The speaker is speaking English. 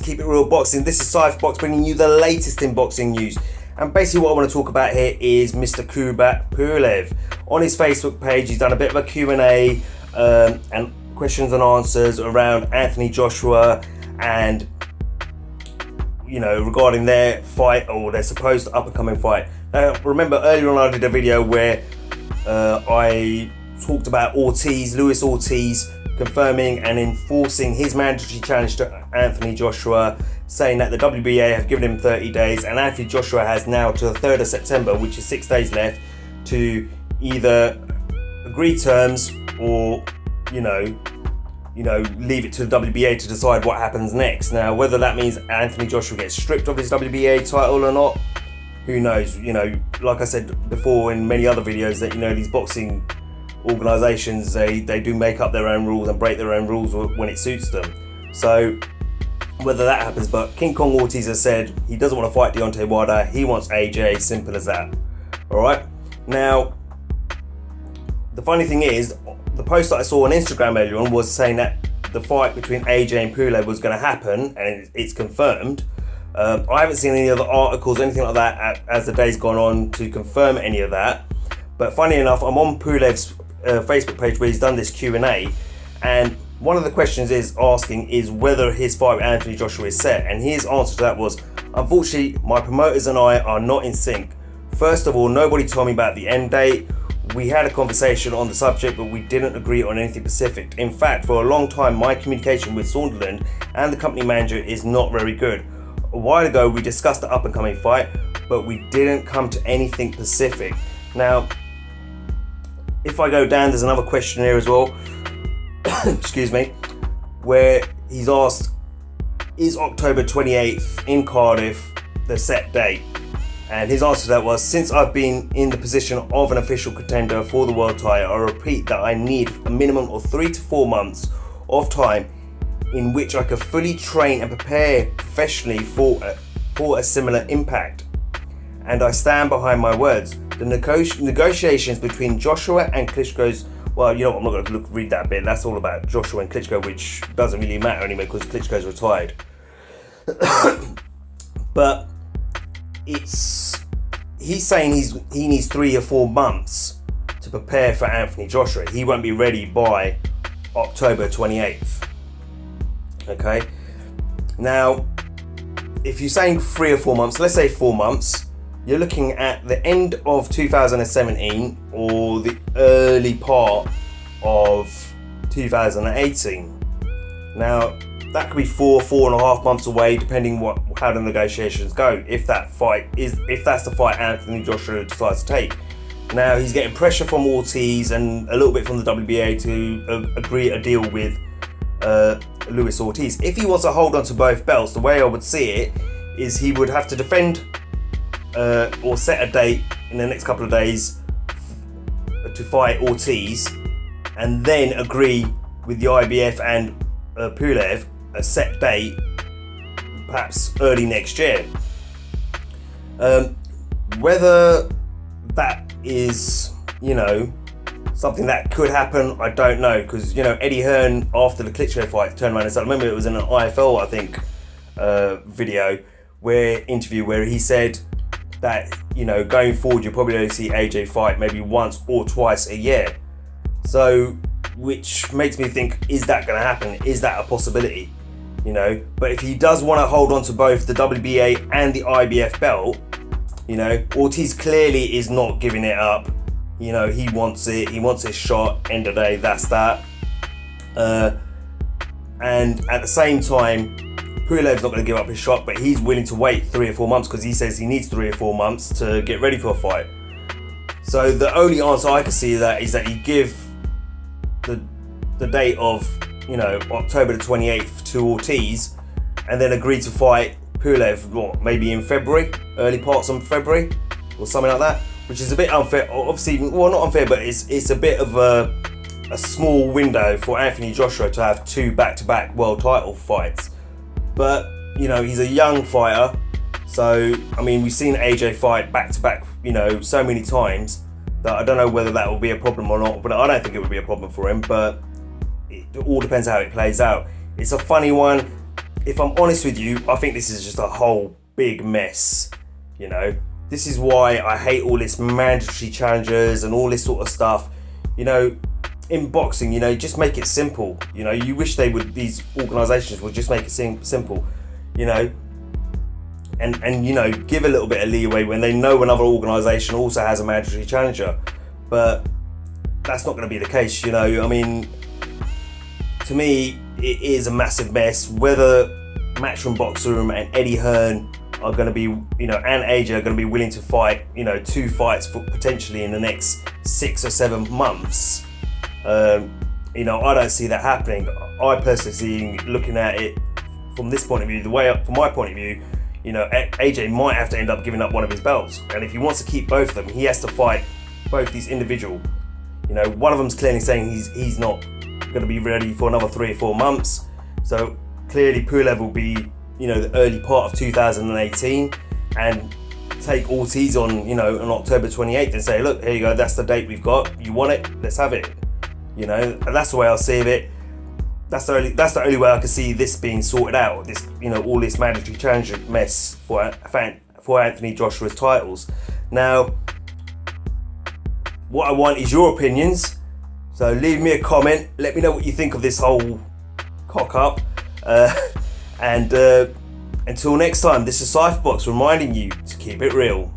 to Keep It Real Boxing. This is Cypherbox bringing you the latest in boxing news. And basically what I want to talk about here is Mr. Kubrat Pulev. On his Facebook page, he's done a bit of a Q&A and questions and answers around Anthony Joshua and, you know, regarding their fight or their supposed up-and-coming fight. Now, remember earlier on I did a video where I talked about ORTIZ, Luis Ortiz, confirming and enforcing his mandatory challenge to Anthony Joshua, saying that the WBA have given him 30 days and Anthony Joshua has now to the 3rd of September, which is 6 days left, to either agree terms or, you know, leave it to the WBA to decide what happens next. Now, whether that means Anthony Joshua gets stripped of his WBA title or not, who knows? You know, like I said before in many other videos, that, you know, these boxing organisations, they do make up their own rules and break their own rules when it suits them. So whether that happens, but King Kong Ortiz has said he doesn't want to fight Deontay Wilder, he wants AJ, simple as that. Alright, now the funny thing is, the post that I saw on Instagram earlier on was saying that the fight between AJ and Pulev was going to happen, and it's confirmed. I haven't seen any other articles or anything like that as the day's gone on to confirm any of that. But funny enough, I'm on Pulev's Facebook page where he's done this Q&A, and one of the questions is whether his fight with Anthony Joshua is set, and his answer to that was, unfortunately, my promoters and I are not in sync. First of all, nobody told me about the end date. We had a conversation on the subject, but we didn't agree on anything specific. In fact, for a long time, my communication with Sunderland and the company manager is not very good. A while ago, we discussed the up-and-coming fight, but we didn't come to anything specific. Now, if I go down, there's another question here as well, excuse me, where he's asked, is October 28th in Cardiff the set date? And his answer to that was, since I've been in the position of an official contender for the world title, I repeat that I need a minimum of 3 to 4 months of time in which I could fully train and prepare professionally for a similar impact. And I stand behind my words. The negotiations between Joshua and Klitschko's, well, you know what, I'm not going to read that bit. That's all about Joshua and Klitschko, which doesn't really matter anymore because Klitschko's retired. But he's saying he needs 3 or 4 months to prepare for Anthony Joshua. He won't be ready by October 28th. Okay. Now, if you're saying 3 or 4 months, let's say 4 months, you're looking at the end of 2017 or the early part of 2018. Now, that could be 4.5 months away, depending how the negotiations go. If that's the fight Anthony Joshua decides to take. Now, he's getting pressure from Ortiz and a little bit from the WBA to agree a deal with Luis Ortiz. If he wants to hold on to both belts, the way I would see it is he would have to defend or set a date in the next couple of days to fight Ortiz, and then agree with the IBF and Pulev a set date, perhaps early next year. Whether that is, you know, something that could happen, I don't know, because, you know, Eddie Hearn after the Klitschko fight turned around and said, I remember it was in an IFL, I think, interview where he said that, you know, going forward you'll probably only see AJ fight maybe once or twice a year. So, which makes me think, is that going to happen? Is that a possibility? You know, but if he does want to hold on to both the WBA and the IBF belt, you know, Ortiz clearly is not giving it up. You know, he wants it. He wants his shot. End of the day, that's that. And at the same time, Pulev's not going to give up his shot, but he's willing to wait 3 or 4 months because he says he needs 3 or 4 months to get ready for a fight. So the only answer I can see that is that you give the date of, you know, October the 28th to Ortiz, and then agree to fight Pulev, maybe in February, early parts of February, or something like that, which is a bit unfair. Obviously, well, not unfair, but it's a bit of a small window for Anthony Joshua to have 2 back-to-back world title fights. But, you know, he's a young fighter, so, I mean, we've seen AJ fight back-to-back, you know, so many times that I don't know whether that will be a problem or not, but I don't think it would be a problem for him, but it all depends how it plays out. It's a funny one. if I'm honest with you, I think this is just a whole big mess. You know, this is why I hate all this mandatory challenges and all this sort of stuff. You know, in boxing, you know, just make it simple. You know, you wish these organisations would just make it simple. You know, and you know, give a little bit of leeway when they know another organisation also has a mandatory challenger. But that's not going to be the case. You know, I mean, to me, it is a massive mess. Whether Matchroom Boxing Room and Eddie Hearn are going to be, you know, and AJ are going to be willing to fight, you know, 2 fights for potentially in the next 6 or 7 months. You know, I don't see that happening. I personally see, looking at it from this point of view, from my point of view, you know, AJ might have to end up giving up one of his belts, and if he wants to keep both of them, he has to fight both these individual. You know, one of them's clearly saying he's not going to be ready for another 3 or 4 months. So clearly Pulev will be, you know, the early part of 2018, and take ORTIZ on, you know, on October 28th and say, look, here you go, that's the date we've got. You want it? Let's have it. You know, and that's the way I see it. That's the only way I can see this being sorted out. This, you know, all this mandatory challenge mess for Anthony Joshua's titles. Now, what I want is your opinions. So leave me a comment. Let me know what you think of this whole cock up. And until next time, this is Cypherbox reminding you to keep it real.